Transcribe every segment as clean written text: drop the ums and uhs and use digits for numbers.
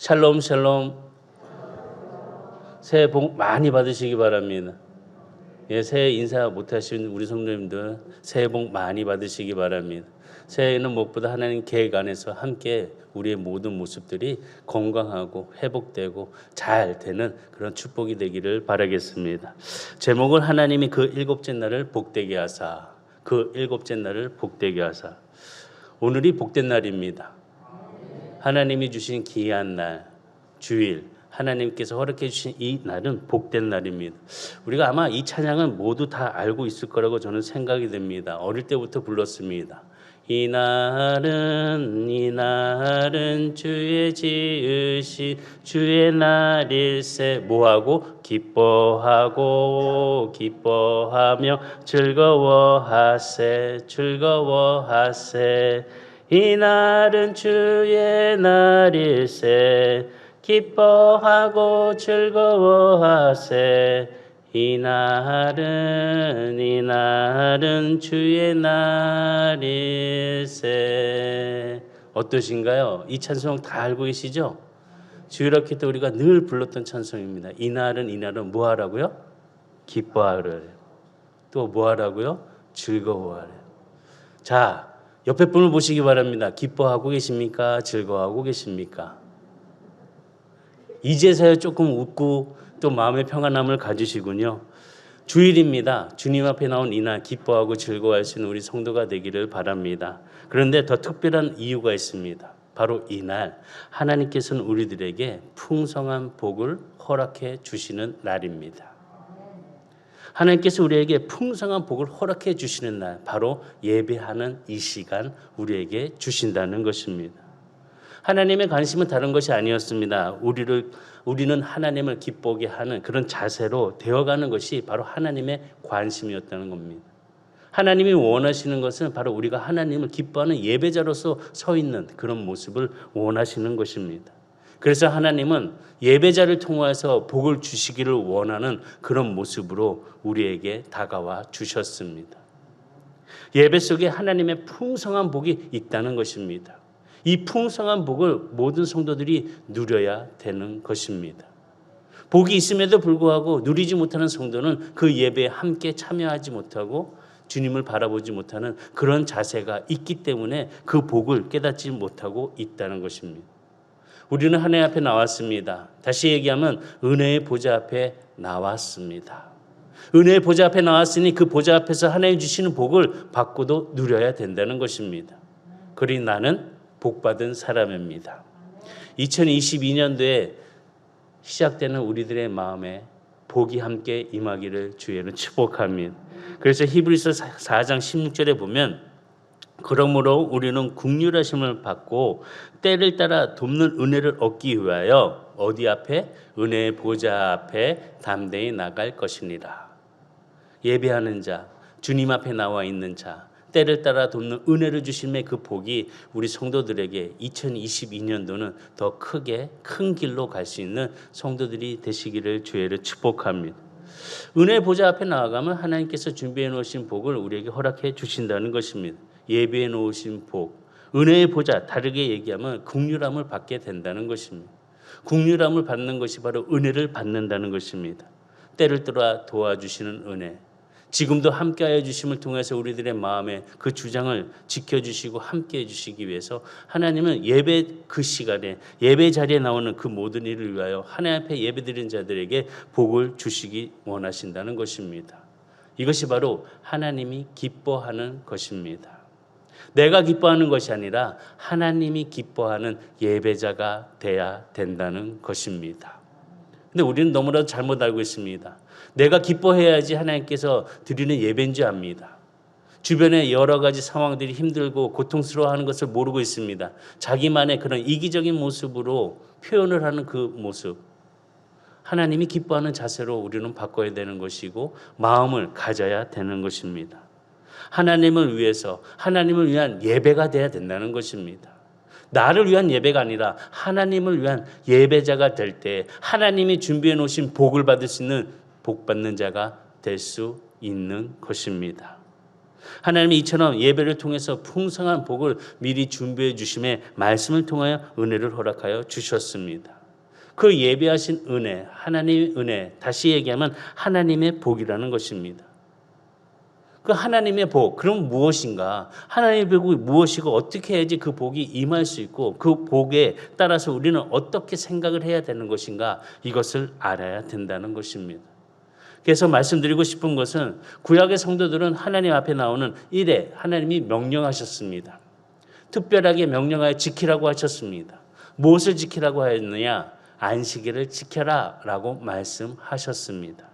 샬롬 샬롬. 새해 복 많이 받으시기 바랍니다. 예, 새해 인사 못하신 우리 성도님들 새해 복 많이 받으시기 바랍니다. 새해에는 무엇보다 하나님 계획 안에서 함께 우리의 모든 모습들이 건강하고 회복되고 잘 되는 그런 축복이 되기를 바라겠습니다. 제목은 하나님이 그 일곱째 날을 복되게 하사, 그 일곱째 날을 복되게 하사. 오늘이 복된 날입니다. 하나님이 주신 귀한 날, 주일, 하나님께서 허락해 주신 이 날은 복된 날입니다. 우리가 아마 이 찬양은 모두 다 알고 있을 거라고 저는 생각이 됩니다. 어릴 때부터 불렀습니다. 이 날은 주의 지으신 주의 날일세. 뭐하고? 기뻐하고 기뻐하며 즐거워하세. 이 날은 주의 날일세. 기뻐하고 즐거워하세. 이 날은 주의 날일세. 어떠신가요? 이 찬송 다 알고 계시죠? 주일학교 때 우리가 늘 불렀던 찬송입니다. 이 날은 뭐 하라고요? 기뻐하래요. 또 뭐 하라고요? 즐거워하래요. 자, 옆에 분을 보시기 바랍니다. 기뻐하고 계십니까? 즐거워하고 계십니까? 이제서야 조금 웃고 또 마음의 평안함을 가지시군요. 주일입니다. 주님 앞에 나온 이날 기뻐하고 즐거워할 수 있는 우리 성도가 되기를 바랍니다. 그런데 더 특별한 이유가 있습니다. 바로 이날 하나님께서는 우리들에게 풍성한 복을 허락해 주시는 날입니다. 하나님께서 우리에게 풍성한 복을 허락해 주시는 날, 바로 예배하는 이 시간 우리에게 주신다는 것입니다. 하나님의 관심은 다른 것이 아니었습니다. 우리는 하나님을 기쁘게 하는 그런 자세로 되어가는 것이 바로 하나님의 관심이었다는 겁니다. 하나님이 원하시는 것은 바로 우리가 하나님을 기뻐하는 예배자로서 서 있는 그런 모습을 원하시는 것입니다. 그래서 하나님은 예배자를 통해서 복을 주시기를 원하는 그런 모습으로 우리에게 다가와 주셨습니다. 예배 속에 하나님의 풍성한 복이 있다는 것입니다. 이 풍성한 복을 모든 성도들이 누려야 되는 것입니다. 복이 있음에도 불구하고 누리지 못하는 성도는 그 예배에 함께 참여하지 못하고 주님을 바라보지 못하는 그런 자세가 있기 때문에 그 복을 깨닫지 못하고 있다는 것입니다. 우리는 하나님 앞에 나왔습니다. 다시 얘기하면 은혜의 보좌 앞에 나왔습니다. 은혜의 보좌 앞에 나왔으니 그 보좌 앞에서 하나님 주시는 복을 받고도 누려야 된다는 것입니다. 그러니 나는 복받은 사람입니다. 2022년도에 시작되는 우리들의 마음에 복이 함께 임하기를 주의는 축복합니다. 그래서 히브리서 4장 16절에 보면 그러므로 우리는 긍휼하심을 받고 때를 따라 돕는 은혜를 얻기 위하여 어디 앞에? 은혜의 보좌 앞에 담대히 나갈 것이니라. 예배하는 자, 주님 앞에 나와 있는 자, 때를 따라 돕는 은혜를 주심의 그 복이 우리 성도들에게 2022년도는 더 크게 큰 길로 갈 수 있는 성도들이 되시기를 주의를 축복합니다. 은혜의 보좌 앞에 나아가면 하나님께서 준비해 놓으신 복을 우리에게 허락해 주신다는 것입니다. 예비해 놓으신 복, 은혜의 보좌, 다르게 얘기하면 긍휼함을 받게 된다는 것입니다. 긍휼함을 받는 것이 바로 은혜를 받는다는 것입니다. 때를 따라 도와주시는 은혜, 지금도 함께하여 주심을 통해서 우리들의 마음에 그 주장을 지켜주시고 함께해 주시기 위해서 하나님은 예배 그 시간에 예배 자리에 나오는 그 모든 일을 위하여 하나님 앞에 예배드리는 자들에게 복을 주시기 원하신다는 것입니다. 이것이 바로 하나님이 기뻐하는 것입니다. 내가 기뻐하는 것이 아니라 하나님이 기뻐하는 예배자가 돼야 된다는 것입니다. 근데 우리는 너무나도 잘못 알고 있습니다. 내가 기뻐해야지 하나님께서 드리는 예배인 줄 압니다. 주변에 여러 가지 상황들이 힘들고 고통스러워하는 것을 모르고 있습니다. 자기만의 그런 이기적인 모습으로 표현을 하는 그 모습, 하나님이 기뻐하는 자세로 우리는 바꿔야 되는 것이고 마음을 가져야 되는 것입니다. 하나님을 위해서 하나님을 위한 예배가 돼야 된다는 것입니다. 나를 위한 예배가 아니라 하나님을 위한 예배자가 될 때 하나님이 준비해 놓으신 복을 받을 수 있는 복 받는 자가 될 수 있는 것입니다. 하나님이 이처럼 예배를 통해서 풍성한 복을 미리 준비해 주심에 말씀을 통하여 은혜를 허락하여 주셨습니다. 그 예배하신 은혜, 하나님의 은혜, 다시 얘기하면 하나님의 복이라는 것입니다. 그 하나님의 복, 그럼 무엇인가? 하나님의 복이 무엇이고 어떻게 해야지 그 복이 임할 수 있고 그 복에 따라서 우리는 어떻게 생각을 해야 되는 것인가? 이것을 알아야 된다는 것입니다. 그래서 말씀드리고 싶은 것은 구약의 성도들은 하나님 앞에 나오는 일에 하나님이 명령하셨습니다. 특별하게 명령하여 지키라고 하셨습니다. 무엇을 지키라고 하였느냐? 안식일을 지켜라 라고 말씀하셨습니다.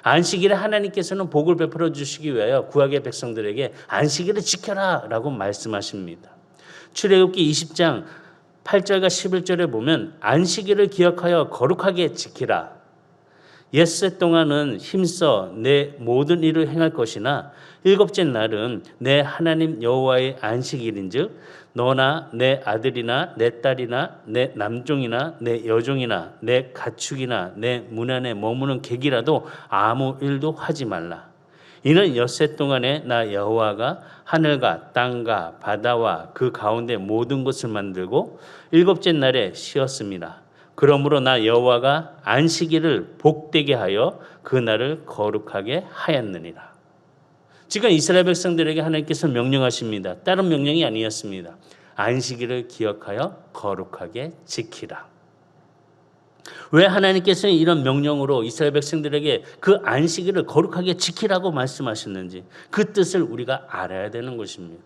안식일에 하나님께서는 복을 베풀어 주시기 위하여 구약의 백성들에게 안식일을 지켜라 라고 말씀하십니다. 출애굽기 20장 8절과 11절에 보면 안식일을 기억하여 거룩하게 지키라. 엿새 동안은 힘써 내 모든 일을 행할 것이나 일곱째 날은 내 하나님 여호와의 안식일인즉 너나 내 아들이나 내 딸이나 내 남종이나 내 여종이나 내 가축이나 내 문 안에 머무는 객이라도 아무 일도 하지 말라. 이는 엿새 동안에 나 여호와가 하늘과 땅과 바다와 그 가운데 모든 것을 만들고 일곱째 날에 쉬었습니다. 그러므로 나 여호와가 안식일을 복되게 하여 그 날을 거룩하게 하였느니라. 지금 이스라엘 백성들에게 하나님께서 명령하십니다. 다른 명령이 아니었습니다. 안식일을 기억하여 거룩하게 지키라. 왜 하나님께서 이런 명령으로 이스라엘 백성들에게 그 안식일을 거룩하게 지키라고 말씀하셨는지 그 뜻을 우리가 알아야 되는 것입니다.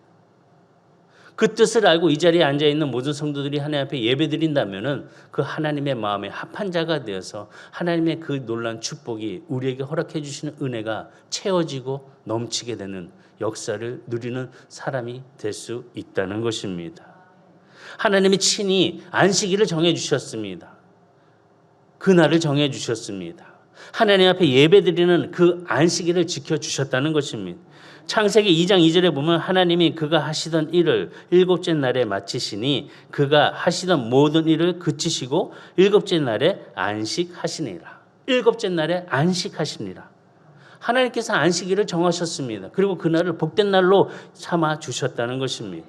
그 뜻을 알고 이 자리에 앉아있는 모든 성도들이 하나님 앞에 예배드린다면 그 하나님의 마음에 합한 자가 되어서 하나님의 그 놀라운 축복이 우리에게 허락해 주시는 은혜가 채워지고 넘치게 되는 역사를 누리는 사람이 될 수 있다는 것입니다. 하나님이 친히 안식일을 정해 주셨습니다. 그날을 정해 주셨습니다. 하나님 앞에 예배드리는 그 안식일을 지켜주셨다는 것입니다. 창세기 2장 2절에 보면 하나님이 그가 하시던 일을 일곱째 날에 마치시니 그가 하시던 모든 일을 그치시고 일곱째 날에 안식하시니라. 일곱째 날에 안식하시니라. 하나님께서 안식일을 정하셨습니다. 그리고 그날을 복된 날로 삼아 주셨다는 것입니다.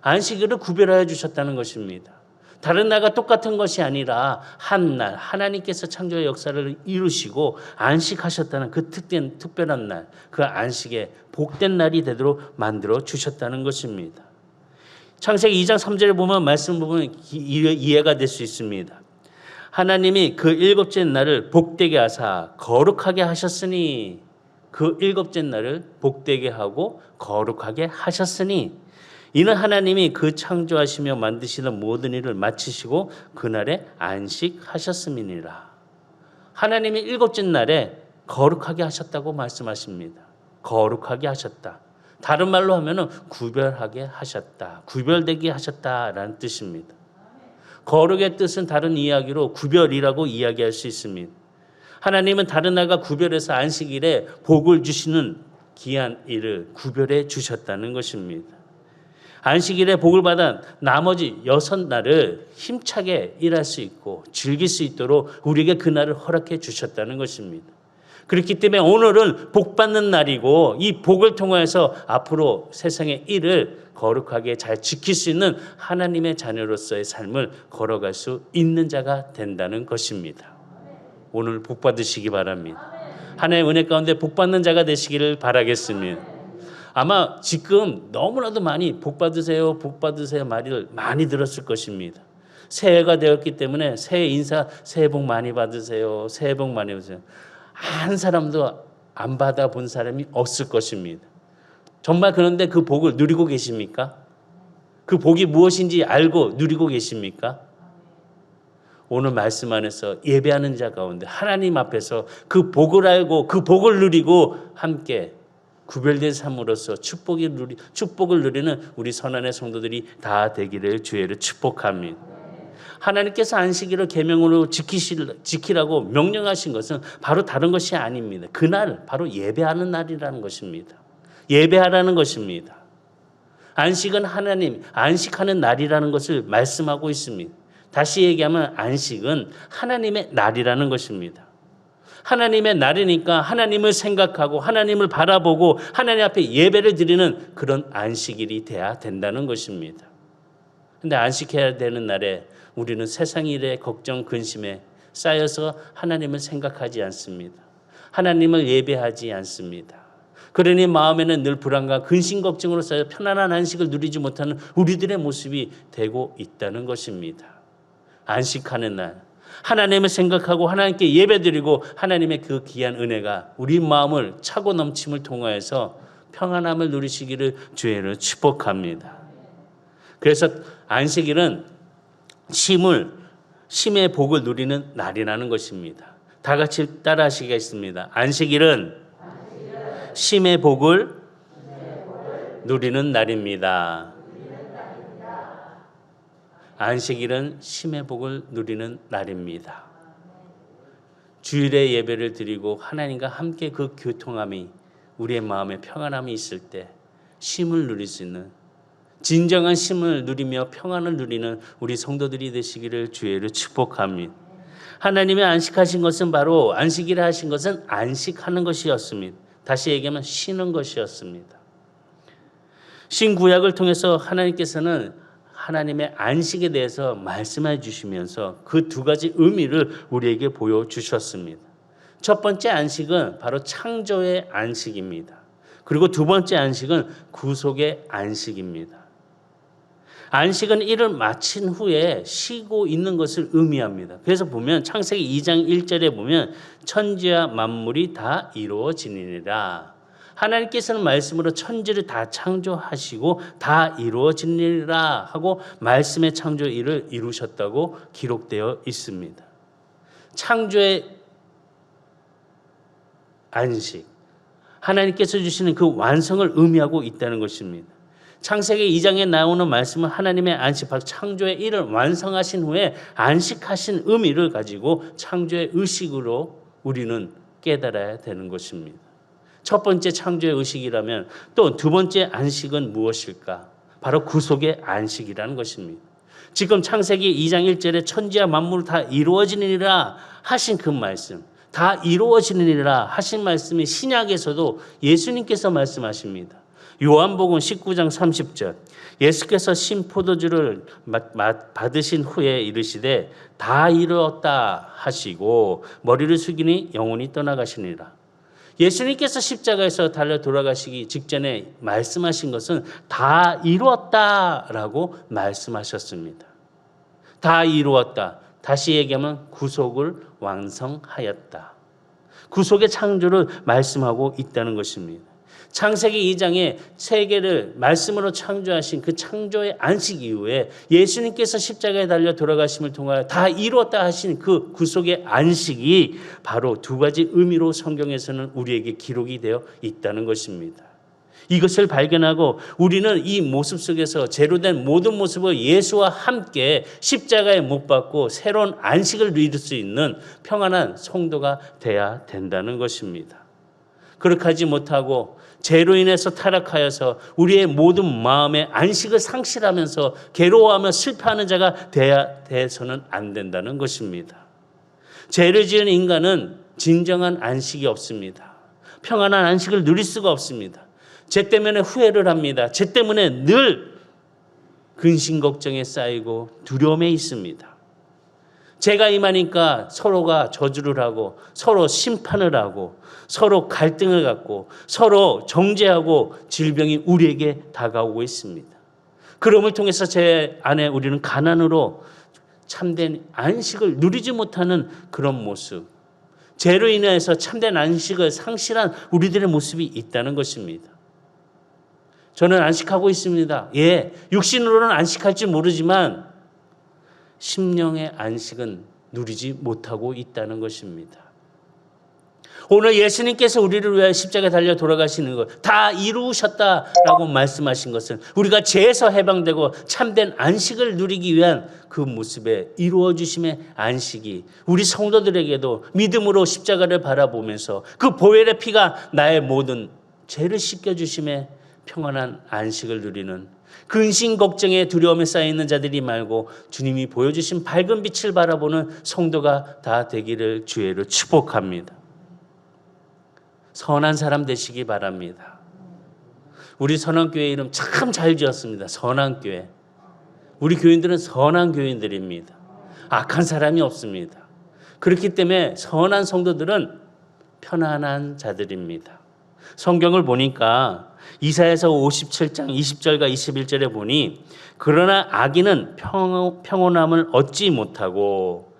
안식일을 구별하여 주셨다는 것입니다. 다른 날과 똑같은 것이 아니라 한 날 하나님께서 창조의 역사를 이루시고 안식하셨다는 그 특별한 날, 그 안식의 복된 날이 되도록 만들어 주셨다는 것입니다. 창세기 2장 3절에 보면 말씀 부분은 이해가 될 수 있습니다. 하나님이 그 일곱째 날을 복되게 하사 거룩하게 하셨으니, 그 일곱째 날을 복되게 하고 거룩하게 하셨으니 이는 하나님이 그 창조하시며 만드시는 모든 일을 마치시고 그날에 안식하셨음이니라. 하나님이 일곱째 날에 거룩하게 하셨다고 말씀하십니다. 거룩하게 하셨다. 다른 말로 하면은 구별하게 하셨다. 구별되게 하셨다라는 뜻입니다. 거룩의 뜻은 다른 이야기로 구별이라고 이야기할 수 있습니다. 하나님은 다른 날과 구별해서 안식일에 복을 주시는 귀한 일을 구별해 주셨다는 것입니다. 안식일에 복을 받아 나머지 6날을 힘차게 일할 수 있고 즐길 수 있도록 우리에게 그날을 허락해 주셨다는 것입니다. 그렇기 때문에 오늘은 복받는 날이고 이 복을 통해서 앞으로 세상의 일을 거룩하게 잘 지킬 수 있는 하나님의 자녀로서의 삶을 걸어갈 수 있는 자가 된다는 것입니다. 오늘 복 받으시기 바랍니다. 하나님의 은혜 가운데 복 받는 자가 되시기를 바라겠습니다. 아마 지금 너무나도 많이 복 받으세요, 복 받으세요 말을 많이 들었을 것입니다. 새해가 되었기 때문에 새해 인사, 새해 복 많이 받으세요, 새해 복 많이 받으세요. 한 사람도 안 받아본 사람이 없을 것입니다. 정말 그런데 그 복을 누리고 계십니까? 그 복이 무엇인지 알고 누리고 계십니까? 오늘 말씀 안에서 예배하는 자 가운데 하나님 앞에서 그 복을 알고 그 복을 누리고 함께 구별된 삶으로서 축복을 누리는 우리 선한의 성도들이 다 되기를 주의를 축복합니다. 하나님께서 안식일을 계명으로 지키라고 명령하신 것은 바로 다른 것이 아닙니다. 그날 바로 예배하는 날이라는 것입니다. 예배하라는 것입니다. 안식은 하나님 안식하는 날이라는 것을 말씀하고 있습니다. 다시 얘기하면 안식은 하나님의 날이라는 것입니다. 하나님의 날이니까 하나님을 생각하고 하나님을 바라보고 하나님 앞에 예배를 드리는 그런 안식일이 돼야 된다는 것입니다. 근데 안식해야 되는 날에 우리는 세상 일에 걱정 근심에 쌓여서 하나님을 생각하지 않습니다. 하나님을 예배하지 않습니다. 그러니 마음에는 늘 불안과 근심 걱정으로 쌓여 편안한 안식을 누리지 못하는 우리들의 모습이 되고 있다는 것입니다. 안식하는 날 하나님을 생각하고 하나님께 예배드리고 하나님의 그 귀한 은혜가 우리 마음을 차고 넘침을 통하여서 평안함을 누리시기를 주의로 축복합니다. 그래서 안식일은 쉼의 복을 누리는 날이라는 것입니다. 다 같이 따라 하시겠습니다. 안식일은 쉼의 복을 누리는 날입니다. 안식일은 쉼의 복을 누리는 날입니다. 주일에 예배를 드리고 하나님과 함께 그 교통함이 우리의 마음에 평안함이 있을 때 쉼을 누릴 수 있는 진정한 쉼을 누리며 평안을 누리는 우리 성도들이 되시기를 주의로 축복합니다. 하나님의 안식하신 것은 바로 안식일에 하신 것은 안식하는 것이었습니다. 다시 얘기하면 쉬는 것이었습니다. 신구약을 통해서 하나님께서는 하나님의 안식에 대해서 말씀해 주시면서 그 두 가지 의미를 우리에게 보여주셨습니다. 첫 번째 안식은 바로 창조의 안식입니다. 그리고 두 번째 안식은 구속의 안식입니다. 안식은 일을 마친 후에 쉬고 있는 것을 의미합니다. 그래서 보면 창세기 2장 1절에 보면 천지와 만물이 다 이루어지니라. 하나님께서는 말씀으로 천지를 다 창조하시고 다 이루어지니라 하고 말씀의 창조 일을 이루셨다고 기록되어 있습니다. 창조의 안식, 하나님께서 주시는 그 완성을 의미하고 있다는 것입니다. 창세기 2장에 나오는 말씀은 하나님의 안식, 창조의 일을 완성하신 후에 안식하신 의미를 가지고 창조의 의식으로 우리는 깨달아야 되는 것입니다. 첫 번째 창조의 의식이라면 또 두 번째 안식은 무엇일까? 바로 구속의 안식이라는 것입니다. 지금 창세기 2장 1절에 천지와 만물 다 이루어지느니라 하신 그 말씀, 다 이루어지느니라 하신 말씀이 신약에서도 예수님께서 말씀하십니다. 요한복음 19장 30절 예수께서 신포도주를 받으신 후에 이르시되 다 이루었다 하시고 머리를 숙이니 영혼이 떠나가시니라. 예수님께서 십자가에서 달려 돌아가시기 직전에 말씀하신 것은 다 이루었다라고 말씀하셨습니다. 다 이루었다. 다시 얘기하면 구속을 완성하였다. 구속의 창조를 말씀하고 있다는 것입니다. 창세기 2장에 세계를 말씀으로 창조하신 그 창조의 안식 이후에 예수님께서 십자가에 달려 돌아가심을 통하여 다 이루었다 하신 그 구속의 안식이 바로 두 가지 의미로 성경에서는 우리에게 기록이 되어 있다는 것입니다. 이것을 발견하고 우리는 이 모습 속에서 제로된 모든 모습을 예수와 함께 십자가에 못 박고 새로운 안식을 누릴 수 있는 평안한 성도가 돼야 된다는 것입니다. 그렇게 하지 못하고 죄로 인해서 타락하여서 우리의 모든 마음의 안식을 상실하면서 괴로워하며 실패하는 자가 돼서는 안 된다는 것입니다. 죄를 지은 인간은 진정한 안식이 없습니다. 평안한 안식을 누릴 수가 없습니다. 죄 때문에 후회를 합니다. 죄 때문에 늘 근심 걱정에 쌓이고 두려움에 있습니다. 죄가 임하니까 서로가 저주를 하고 서로 심판을 하고 서로 갈등을 갖고 서로 정죄하고 질병이 우리에게 다가오고 있습니다. 그럼을 통해서 제 안에 우리는 가난으로 참된 안식을 누리지 못하는 그런 모습, 죄로 인해서 참된 안식을 상실한 우리들의 모습이 있다는 것입니다. 저는 안식하고 있습니다. 육신으로는 안식할지 모르지만 심령의 안식은 누리지 못하고 있다는 것입니다. 오늘 예수님께서 우리를 위하여 십자가에 달려 돌아가시는 것 다 이루셨다라고 말씀하신 것은 우리가 죄에서 해방되고 참된 안식을 누리기 위한 그 모습에 이루어 주심의 안식이 우리 성도들에게도 믿음으로 십자가를 바라보면서 그 보혈의 피가 나의 모든 죄를 씻겨 주심의 평안한 안식을 누리는 근심 걱정에 두려움에 쌓여 있는 자들이 말고 주님이 보여주신 밝은 빛을 바라보는 성도가 다 되기를 주의로 축복합니다. 선한 사람 되시기 바랍니다. 우리 선한교회 이름 참 잘 지었습니다. 선한교회. 우리 교인들은 선한 교인들입니다. 악한 사람이 없습니다. 그렇기 때문에 선한 성도들은 편안한 자들입니다. 성경을 보니까 이사야서 57장 20절과 21절에 보니 그러나 악인은 평온함을 얻지 못하고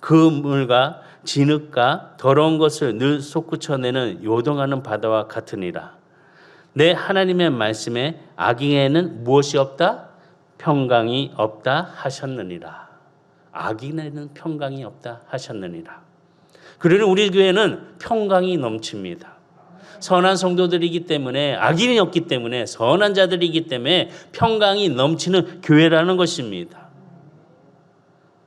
그물과 진흙과 더러운 것을 늘 솟구쳐내는 요동하는 바다와 같으니라. 내 하나님의 말씀에 악인에는 무엇이 없다? 평강이 없다 하셨느니라. 악인에는 평강이 없다 하셨느니라. 그러나 우리 교회는 평강이 넘칩니다. 선한 성도들이기 때문에, 악인이 없기 때문에, 선한 자들이기 때문에 평강이 넘치는 교회라는 것입니다.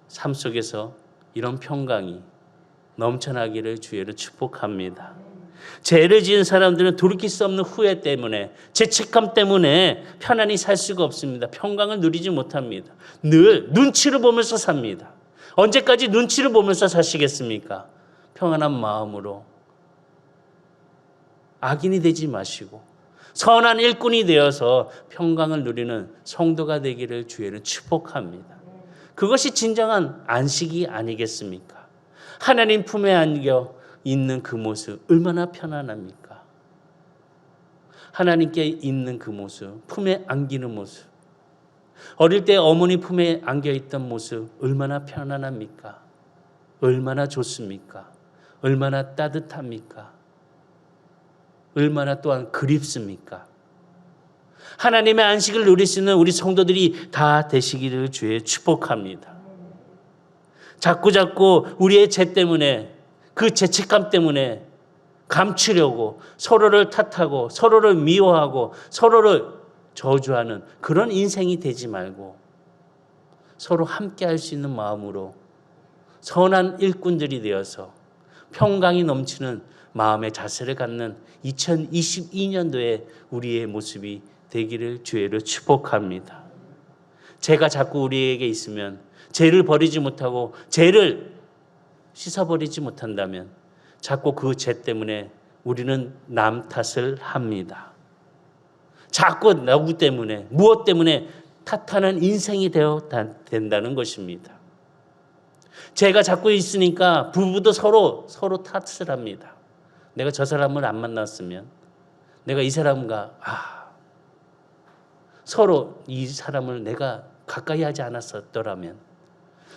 삶 속에서 이런 평강이 넘쳐나기를 주의로 축복합니다. 죄를 지은 사람들은 돌이킬 수 없는 후회 때문에, 죄책감 때문에 편안히 살 수가 없습니다. 평강을 누리지 못합니다. 늘 눈치를 보면서 삽니다. 언제까지 눈치를 보면서 사시겠습니까? 평안한 마음으로 악인이 되지 마시고 선한 일꾼이 되어서 평강을 누리는 성도가 되기를 주의로 축복합니다. 그것이 진정한 안식이 아니겠습니까? 하나님 품에 안겨 있는 그 모습 얼마나 편안합니까? 하나님께 있는 그 모습, 품에 안기는 모습, 어릴 때 어머니 품에 안겨 있던 모습 얼마나 편안합니까? 얼마나 좋습니까? 얼마나 따뜻합니까? 얼마나 또한 그립습니까? 하나님의 안식을 누릴 수 있는 우리 성도들이 다 되시기를 주의 축복합니다. 자꾸 우리의 죄 때문에, 그 죄책감 때문에 감추려고 서로를 탓하고 서로를 미워하고 서로를 저주하는 그런 인생이 되지 말고 서로 함께 할 수 있는 마음으로 선한 일꾼들이 되어서 평강이 넘치는 마음의 자세를 갖는 2022년도에 우리의 모습이 되기를 주의로 축복합니다. 죄가 자꾸 우리에게 있으면, 죄를 버리지 못하고 죄를 씻어버리지 못한다면 자꾸 그 죄 때문에 우리는 남 탓을 합니다. 자꾸 누구 때문에, 무엇 때문에 탓하는 인생이 되어 된다는 것입니다. 죄가 자꾸 있으니까 부부도 서로 탓을 합니다. 내가 저 사람을 안 만났으면, 내가 이 사람과 서로 이 사람을 내가 가까이 하지 않았었더라면,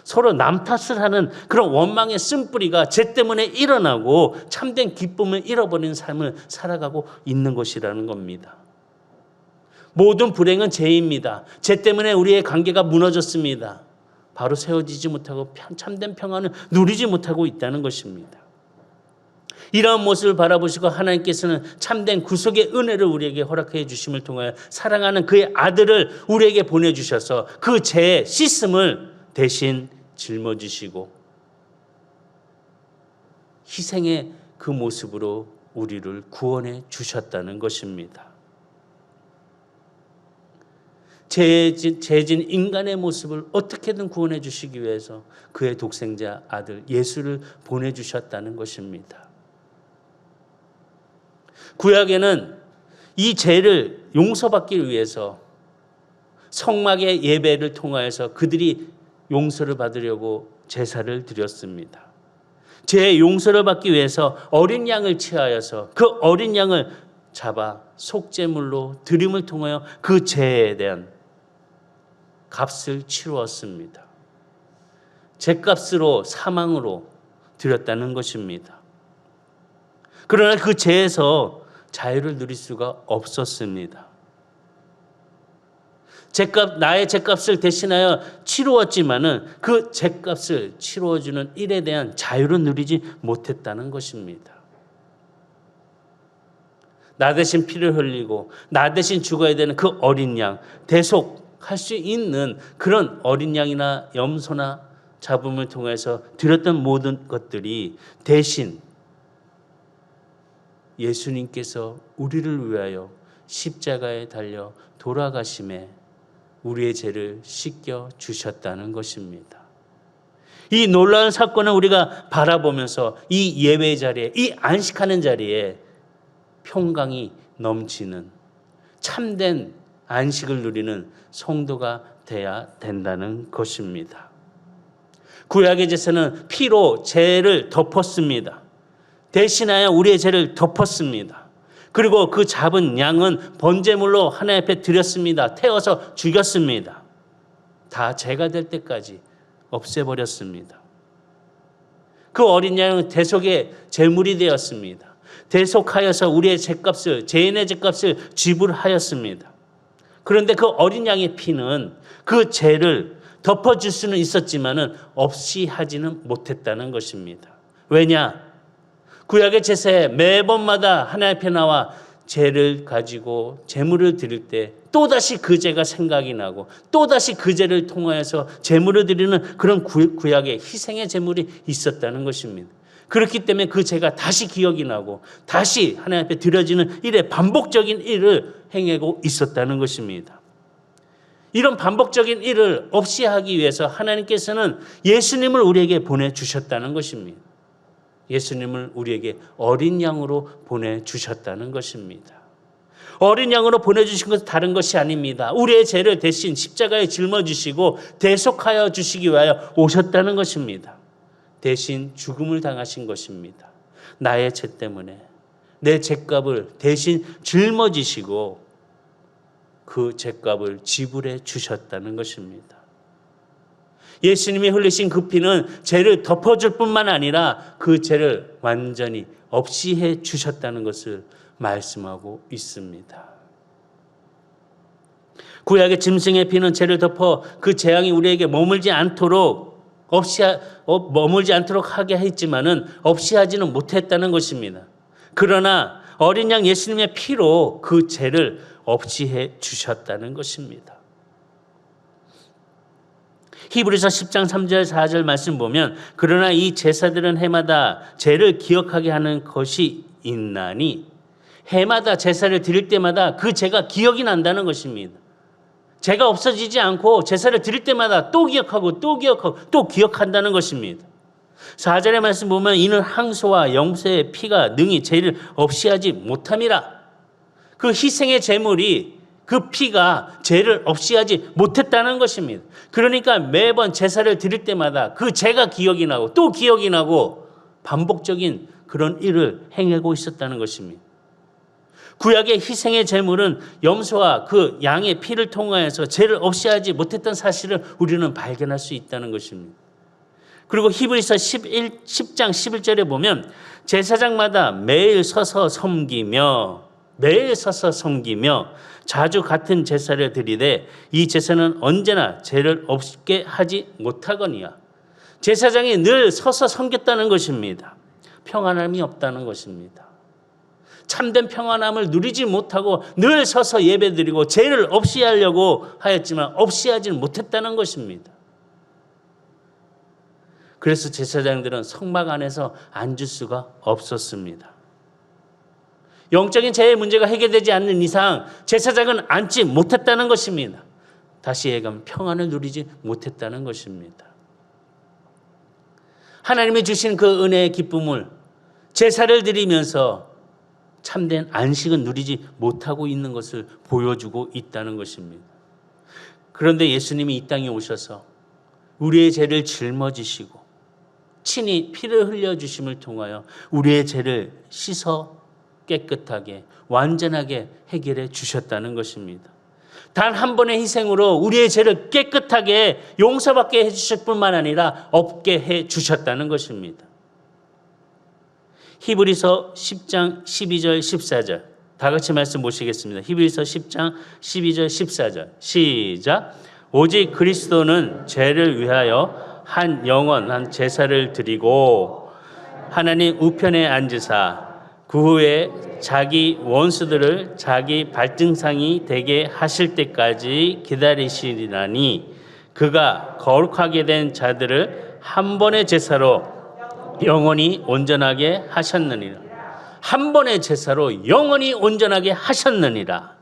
서로 남 탓을 하는 그런 원망의 쓴뿌리가 죄 때문에 일어나고 참된 기쁨을 잃어버리는 삶을 살아가고 있는 것이라는 겁니다. 모든 불행은 죄입니다. 죄 때문에 우리의 관계가 무너졌습니다. 바로 세워지지 못하고 참된 평안을 누리지 못하고 있다는 것입니다. 이러한 모습을 바라보시고 하나님께서는 참된 구속의 은혜를 우리에게 허락해 주심을 통하여 사랑하는 그의 아들을 우리에게 보내주셔서 그 죄의 씻음을 대신 짊어지시고 희생의 그 모습으로 우리를 구원해 주셨다는 것입니다. 죄진 인간의 모습을 어떻게든 구원해 주시기 위해서 그의 독생자 아들 예수를 보내주셨다는 것입니다. 구약에는 이 죄를 용서받기 위해서 성막의 예배를 통하여서 그들이 용서를 받으려고 제사를 드렸습니다. 죄의 용서를 받기 위해서 어린 양을 취하여서 그 어린 양을 잡아 속죄물로 드림을 통하여 그 죄에 대한 값을 치루었습니다. 죄값으로 사망으로 드렸다는 것입니다. 그러나 그 죄에서 자유를 누릴 수가 없었습니다. 나의 죄값을 대신하여 치루었지만은 그 죄값을 치루어주는 일에 대한 자유를 누리지 못했다는 것입니다. 나 대신 피를 흘리고 나 대신 죽어야 되는 그 어린 양, 대속할 수 있는 그런 어린 양이나 염소나 잡음을 통해서 드렸던 모든 것들이 대신 예수님께서 우리를 위하여 십자가에 달려 돌아가심에 우리의 죄를 씻겨 주셨다는 것입니다. 이 놀라운 사건을 우리가 바라보면서 이 예배 자리에, 이 안식하는 자리에 평강이 넘치는 참된 안식을 누리는 성도가 돼야 된다는 것입니다. 구약의 제사는 피로 죄를 덮었습니다. 대신하여 우리의 죄를 덮었습니다. 그리고 그 잡은 양은 번제물로 하나님 앞에 드렸습니다. 태워서 죽였습니다. 다 죄가 될 때까지 없애버렸습니다. 그 어린 양은 대속의 제물이 되었습니다. 대속하여서 우리의 죄값을, 죄인의 죄값을 지불하였습니다. 그런데 그 어린 양의 피는 그 죄를 덮어줄 수는 있었지만은 없이 하지는 못했다는 것입니다. 왜냐? 구약의 제사에 매번마다 하나님 앞에 나와 죄를 가지고 제물을 드릴 때 또다시 그 죄가 생각이 나고 또다시 그 죄를 통하여서 제물을 드리는 그런 구약의 희생의 제물이 있었다는 것입니다. 그렇기 때문에 그 죄가 다시 기억이 나고 다시 하나님 앞에 드려지는 일의 반복적인 일을 행하고 있었다는 것입니다. 이런 반복적인 일을 없이 하기 위해서 하나님께서는 예수님을 우리에게 보내주셨다는 것입니다. 예수님을 우리에게 어린 양으로 보내주셨다는 것입니다. 어린 양으로 보내주신 것은 다른 것이 아닙니다. 우리의 죄를 대신 십자가에 짊어지시고 대속하여 주시기 위하여 오셨다는 것입니다. 대신 죽음을 당하신 것입니다. 나의 죄 때문에 내 죄값을 대신 짊어지시고 그 죄값을 지불해 주셨다는 것입니다. 예수님이 흘리신 그 피는 죄를 덮어줄 뿐만 아니라 그 죄를 완전히 없이 해 주셨다는 것을 말씀하고 있습니다. 구약의 짐승의 피는 죄를 덮어 그 재앙이 우리에게 머물지 않도록 머물지 않도록 하게 했지만은 없이 하지는 못했다는 것입니다. 그러나 어린 양 예수님의 피로 그 죄를 없이 해 주셨다는 것입니다. 히브리서 10장 3절 4절 말씀 보면 그러나 이 제사들은 해마다 죄를 기억하게 하는 것이 있나니 해마다 제사를 드릴 때마다 그 죄가 기억이 난다는 것입니다. 죄가 없어지지 않고 제사를 드릴 때마다 또 기억하고 또 기억하고 또 기억한다는 것입니다. 4절의 말씀 보면 이는 항소와 영세의 피가 능히 죄를 없이 하지 못함이라. 그 희생의 제물이 그 피가 죄를 없이 하지 못했다는 것입니다. 그러니까 매번 제사를 드릴 때마다 그 죄가 기억이 나고 또 기억이 나고 반복적인 그런 일을 행하고 있었다는 것입니다. 구약의 희생의 제물은 염소와 그 양의 피를 통하여서 죄를 없이 하지 못했던 사실을 우리는 발견할 수 있다는 것입니다. 그리고 히브리서 10장 11절에 보면 제사장마다 매일 서서 섬기며 자주 같은 제사를 드리되 이 제사는 언제나 죄를 없게 하지 못하거니와. 제사장이 늘 서서 섬겼다는 것입니다. 평안함이 없다는 것입니다. 참된 평안함을 누리지 못하고 늘 서서 예배드리고 죄를 없이 하려고 하였지만 없이 하지는 못했다는 것입니다. 그래서 제사장들은 성막 안에서 앉을 수가 없었습니다. 영적인 죄의 문제가 해결되지 않는 이상 제사장은 앉지 못했다는 것입니다. 다시 얘기하면 평안을 누리지 못했다는 것입니다. 하나님이 주신 그 은혜의 기쁨을 제사를 드리면서 참된 안식은 누리지 못하고 있는 것을 보여주고 있다는 것입니다. 그런데 예수님이 이 땅에 오셔서 우리의 죄를 짊어지시고 친히 피를 흘려주심을 통하여 우리의 죄를 씻어 깨끗하게 완전하게 해결해 주셨다는 것입니다. 단 한 번의 희생으로 우리의 죄를 깨끗하게 용서받게 해주실 뿐만 아니라 없게 해주셨다는 것입니다. 히브리서 10장 12절 14절 다 같이 말씀 보시겠습니다. 히브리서 10장 12절 14절 시작. 오직 그리스도는 죄를 위하여 한 영원한 제사를 드리고 하나님 우편에 앉으사 그 후에 자기 원수들을 자기 발등상이 되게 하실 때까지 기다리시리라니 그가 거룩하게 된 자들을 한 번의 제사로 영원히 온전하게 하셨느니라. 한 번의 제사로 영원히 온전하게 하셨느니라.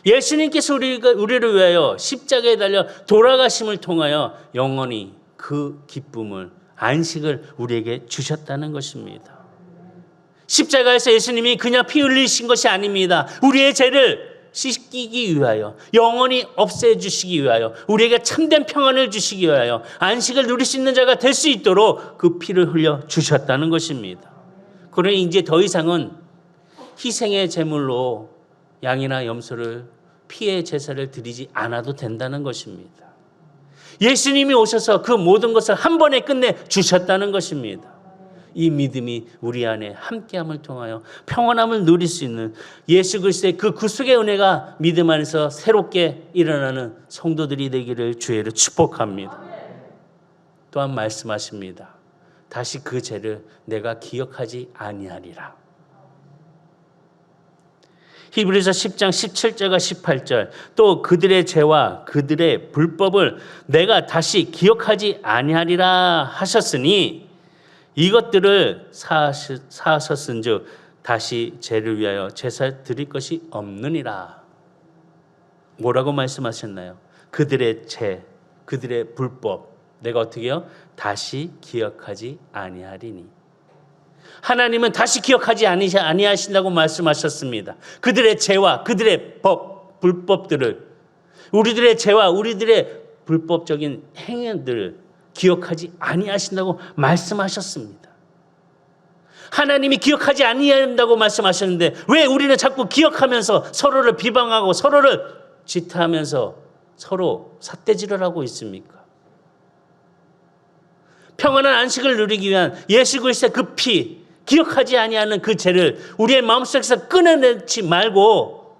예수님께서 우리를 위하여 십자가에 달려 돌아가심을 통하여 영원히 그 기쁨을, 안식을 우리에게 주셨다는 것입니다. 십자가에서 예수님이 그냥 피 흘리신 것이 아닙니다. 우리의 죄를 씻기기 위하여, 영원히 없애주시기 위하여, 우리에게 참된 평안을 주시기 위하여, 안식을 누릴 수 있는 자가 될 수 있도록 그 피를 흘려 주셨다는 것입니다. 그러니 이제 더 이상은 희생의 제물로 양이나 염소를, 피의 제사를 드리지 않아도 된다는 것입니다. 예수님이 오셔서 그 모든 것을 한 번에 끝내 주셨다는 것입니다. 이 믿음이 우리 안에 함께함을 통하여 평안함을 누릴 수 있는 예수 그리스도의 그 구속의 은혜가 믿음 안에서 새롭게 일어나는 성도들이 되기를 주의로 축복합니다. 또한 말씀하십니다. 다시 그 죄를 내가 기억하지 아니하리라. 히브리서 10장 17절과 18절, 또 그들의 죄와 그들의 불법을 내가 다시 기억하지 아니하리라 하셨으니 이것들을 사하셨은즉 다시 죄를 위하여 제사 드릴 것이 없느니라. 뭐라고 말씀하셨나요? 그들의 죄, 그들의 불법 내가 어떻게 해요? 다시 기억하지 아니하리니. 하나님은 다시 기억하지 아니하신다고 말씀하셨습니다. 그들의 죄와 그들의 불법들을, 우리들의 죄와 우리들의 불법적인 행위들을 기억하지 아니하신다고 말씀하셨습니다. 하나님이 기억하지 아니한다고 말씀하셨는데 왜 우리는 자꾸 기억하면서 서로를 비방하고 서로를 질타하면서 서로 삿대질을 하고 있습니까? 평안한 안식을 누리기 위한 예수 그리스도의 그 피, 기억하지 아니하는 그 죄를 우리의 마음속에서 끊어내지 말고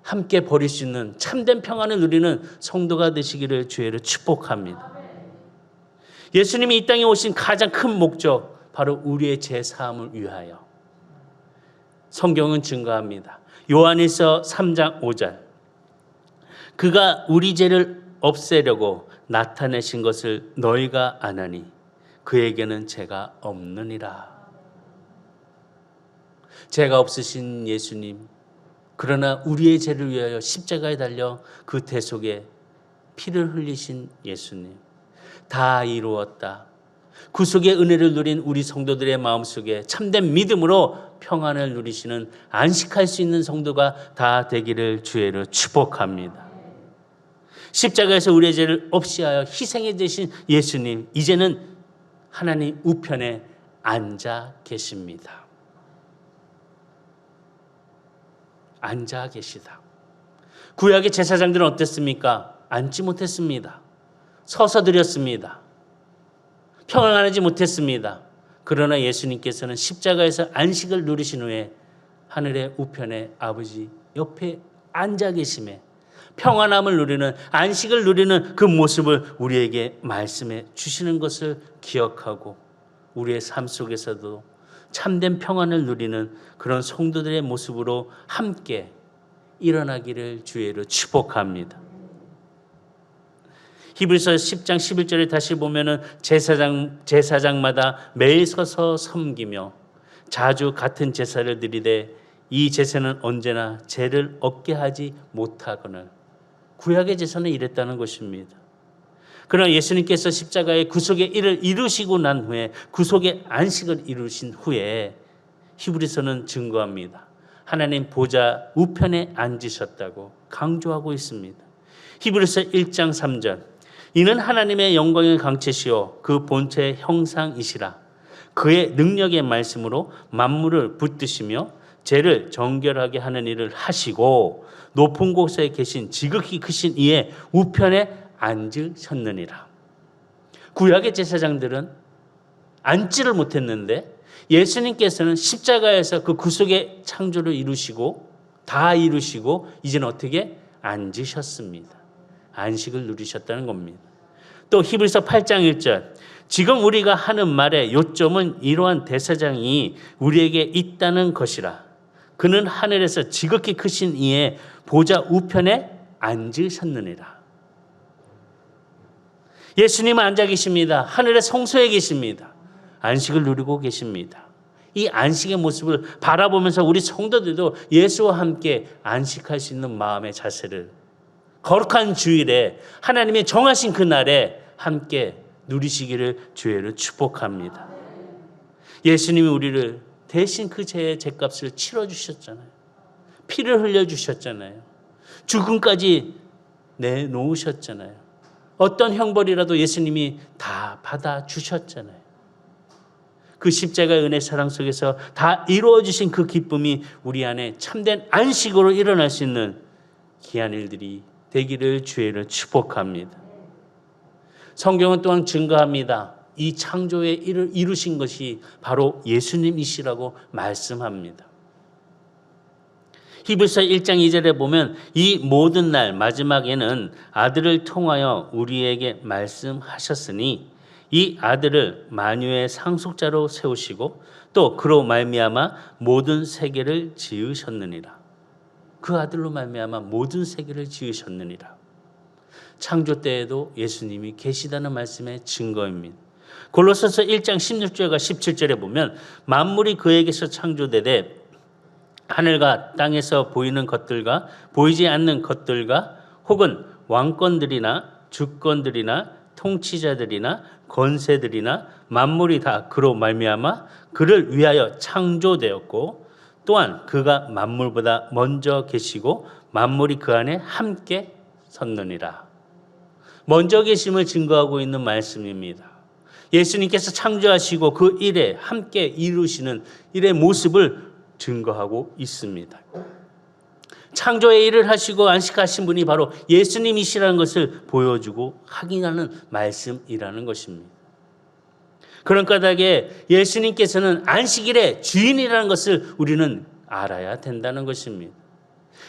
함께 버릴 수 있는 참된 평안을 누리는 성도가 되시기를 주의로 축복합니다. 예수님이 이 땅에 오신 가장 큰 목적, 바로 우리의 죄 사함을 위하여. 성경은 증거합니다. 요한일서 3장 5절, 그가 우리 죄를 없애려고 나타내신 것을 너희가 아나니 그에게는 죄가 없느니라. 죄가 없으신 예수님, 그러나 우리의 죄를 위하여 십자가에 달려 그 대속에 피를 흘리신 예수님, 다 이루었다. 구속의 은혜를 누린 우리 성도들의 마음속에 참된 믿음으로 평안을 누리시는, 안식할 수 있는 성도가 다 되기를 주의로 축복합니다. 십자가에서 우리의 죄를 없이 하여 희생해 주신 예수님, 이제는 하나님 우편에 앉아 계십니다. 앉아 계시다. 구약의 제사장들은 어땠습니까? 앉지 못했습니다. 서서 드렸습니다. 평안하지 못했습니다. 그러나 예수님께서는 십자가에서 안식을 누리신 후에 하늘의 우편에 아버지 옆에 앉아 계심에 평안함을 누리는, 안식을 누리는 그 모습을 우리에게 말씀해 주시는 것을 기억하고 우리의 삶 속에서도 참된 평안을 누리는 그런 성도들의 모습으로 함께 일어나기를 주의로 축복합니다. 히브리서 10장 11절에 다시 보면은 제사장마다 매일 서서 섬기며 자주 같은 제사를 드리되 이 제사는 언제나 죄를 얻게 하지 못하거늘. 구약의 제사는 이랬다는 것입니다. 그러나 예수님께서 십자가의 구속의 일을 이루시고 난 후에, 구속의 안식을 이루신 후에 히브리서는 증거합니다. 하나님 보좌 우편에 앉으셨다고 강조하고 있습니다. 히브리서 1장 3절, 이는 하나님의 영광의 강체시요 그 본체의 형상이시라. 그의 능력의 말씀으로 만물을 붙드시며 죄를 정결하게 하는 일을 하시고 높은 곳에 계신 지극히 크신 이의 우편에 앉으셨느니라. 구약의 제사장들은 앉지를 못했는데 예수님께서는 십자가에서 그 구속의 창조를 이루시고 다 이루시고 이제는 어떻게 앉으셨습니다. 안식을 누리셨다는 겁니다. 또 히브리서 8장 1절, 지금 우리가 하는 말의 요점은 이러한 대사장이 우리에게 있다는 것이라. 그는 하늘에서 지극히 크신 이의 보좌 우편에 앉으셨느니라. 예수님은 앉아 계십니다. 하늘의 성소에 계십니다. 안식을 누리고 계십니다. 이 안식의 모습을 바라보면서 우리 성도들도 예수와 함께 안식할 수 있는 마음의 자세를 거룩한 주일에 하나님의 정하신 그날에 함께 누리시기를 주의로 축복합니다. 예수님이 우리를 대신 그 죄의 죄값을 치러주셨잖아요. 피를 흘려주셨잖아요. 죽음까지 내놓으셨잖아요. 어떤 형벌이라도 예수님이 다 받아주셨잖아요. 그 십자가의 은혜 사랑 속에서 다 이루어지신 그 기쁨이 우리 안에 참된 안식으로 일어날 수 있는 귀한 일들이 되기를 주의를 축복합니다. 성경은 또한 증거합니다. 이 창조의 일을 이루신 것이 바로 예수님이시라고 말씀합니다. 히브리서 1장 2절에 보면 이 모든 날 마지막에는 아들을 통하여 우리에게 말씀하셨으니 이 아들을 만유의 상속자로 세우시고 또 그로 말미암아 모든 세계를 지으셨느니라. 그 아들로 말미암아 모든 세계를 지으셨느니라. 창조 때에도 예수님이 계시다는 말씀의 증거입니다. 골로새서 1장 16절과 17절에 보면 만물이 그에게서 창조되되 하늘과 땅에서 보이는 것들과 보이지 않는 것들과 혹은 왕권들이나 주권들이나 통치자들이나 권세들이나 만물이 다 그로 말미암아 그를 위하여 창조되었고 또한 그가 만물보다 먼저 계시고 만물이 그 안에 함께 섰느니라. 먼저 계심을 증거하고 있는 말씀입니다. 예수님께서 창조하시고 그 일에 함께 이루시는 일의 모습을 증거하고 있습니다. 창조의 일을 하시고 안식하신 분이 바로 예수님이시라는 것을 보여주고 확인하는 말씀이라는 것입니다. 그런 까닭에 예수님께서는 안식일의 주인이라는 것을 우리는 알아야 된다는 것입니다.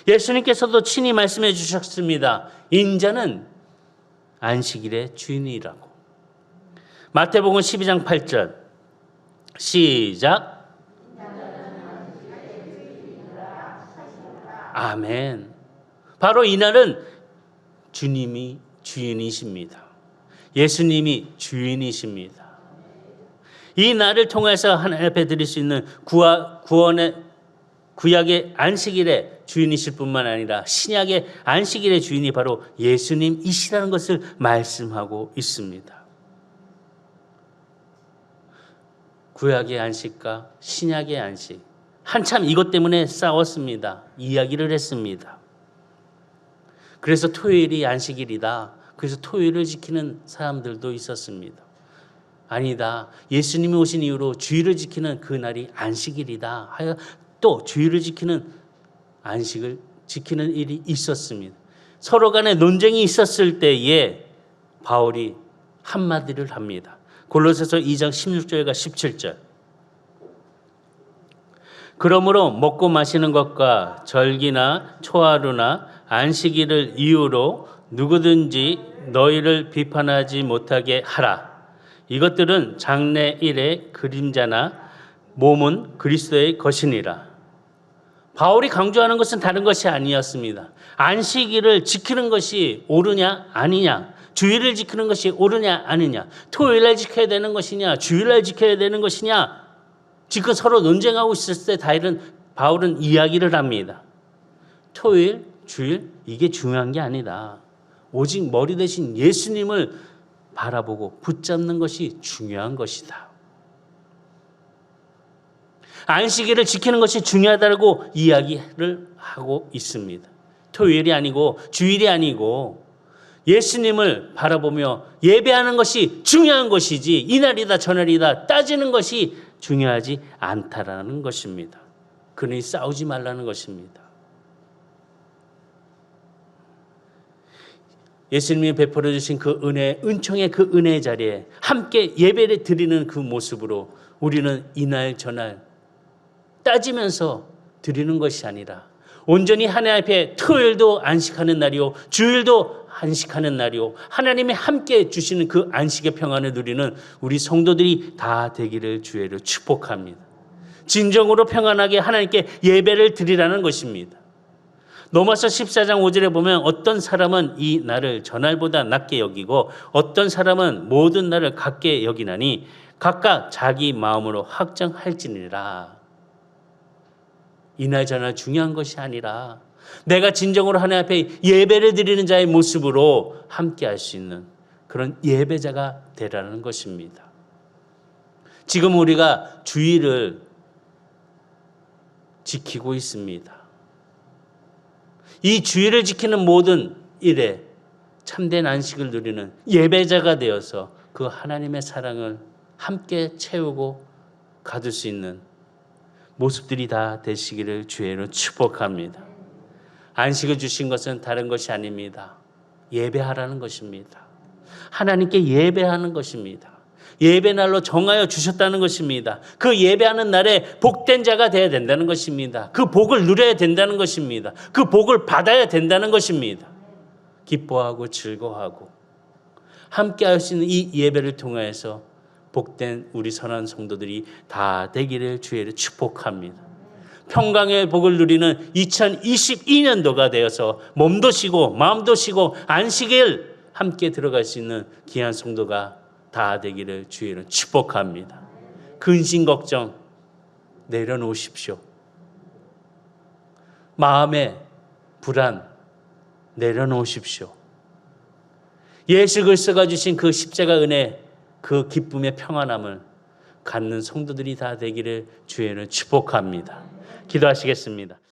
예수님께서도 친히 말씀해 주셨습니다. 인자는 안식일의 주인이라고. 마태복음 12장 8절 시작. 아멘. 바로 이날은 주님이 주인이십니다. 예수님이 주인이십니다. 이 날을 통해서 하나님 앞에 드릴 수 있는 구원의 구약의 안식일의 주인이실 뿐만 아니라 신약의 안식일의 주인이 바로 예수님이시라는 것을 말씀하고 있습니다. 구약의 안식과 신약의 안식, 한참 이것 때문에 싸웠습니다. 이야기를 했습니다. 그래서 토요일이 안식일이다. 그래서 토요일을 지키는 사람들도 있었습니다. 아니다. 예수님이 오신 이후로 주일을 지키는 그날이 안식일이다. 하여 또 주일을 지키는 안식을 지키는 일이 있었습니다. 서로 간에 논쟁이 있었을 때에 바울이 한마디를 합니다. 골로새서 2장 16절과 17절. 그러므로 먹고 마시는 것과 절기나 초하루나 안식일을 이유로 누구든지 너희를 비판하지 못하게 하라. 이것들은 장래일의 그림자나 몸은 그리스도의 것이니라. 바울이 강조하는 것은 다른 것이 아니었습니다. 안식일을 지키는 것이 옳으냐 아니냐, 주일을 지키는 것이 옳으냐 아니냐, 토요일날 지켜야 되는 것이냐 주일날 지켜야 되는 것이냐, 지금 서로 논쟁하고 있을 때 바울은 이야기를 합니다. 토요일, 주일 이게 중요한 게 아니다. 오직 머리 대신 예수님을 바라보고 붙잡는 것이 중요한 것이다. 안식일을 지키는 것이 중요하다고 이야기를 하고 있습니다. 토요일이 아니고 주일이 아니고 예수님을 바라보며 예배하는 것이 중요한 것이지 이날이다 저날이다 따지는 것이 중요하지 않다라는 것입니다. 그러니 싸우지 말라는 것입니다. 예수님이 베풀어 주신 그 은혜, 은총의 그 은혜의 자리에 함께 예배를 드리는 그 모습으로 우리는 이날 저날 따지면서 드리는 것이 아니라 온전히 하나님 앞에 토요일도 안식하는 날이요 주일도 안식하는 날이요 하나님이 함께 주시는 그 안식의 평안을 누리는 우리 성도들이 다 되기를 주의로 축복합니다. 진정으로 평안하게 하나님께 예배를 드리라는 것입니다. 로마서 14장 5절에 보면 어떤 사람은 이 날을 저날보다 낮게 여기고 어떤 사람은 모든 날을 같게 여기나니 각각 자기 마음으로 확정할지니라. 이날 저날 중요한 것이 아니라 내가 진정으로 하나님 앞에 예배를 드리는 자의 모습으로 함께 할 수 있는 그런 예배자가 되라는 것입니다. 지금 우리가 주일을 지키고 있습니다. 이 주일을 지키는 모든 일에 참된 안식을 누리는 예배자가 되어서 그 하나님의 사랑을 함께 채우고 가둘 수 있는 모습들이 다 되시기를 주의 이름으로 축복합니다. 안식을 주신 것은 다른 것이 아닙니다. 예배하라는 것입니다. 하나님께 예배하는 것입니다. 예배날로 정하여 주셨다는 것입니다. 그 예배하는 날에 복된 자가 되어야 된다는 것입니다. 그 복을 누려야 된다는 것입니다. 그 복을 받아야 된다는 것입니다. 기뻐하고 즐거워하고 함께 할 수 있는 이 예배를 통하여서 복된 우리 선한 성도들이 다 되기를 주의 축복합니다. 평강의 복을 누리는 2022년도가 되어서 몸도 쉬고 마음도 쉬고 안식일 함께 들어갈 수 있는 귀한 성도가 다 되기를 주의 축복합니다. 근심 걱정 내려놓으십시오. 마음의 불안 내려놓으십시오. 예수 그리스도가 주신 그 십자가 은혜, 그 기쁨의 평안함을 갖는 성도들이 다 되기를 주의 이름으로 축복합니다. 기도하시겠습니다.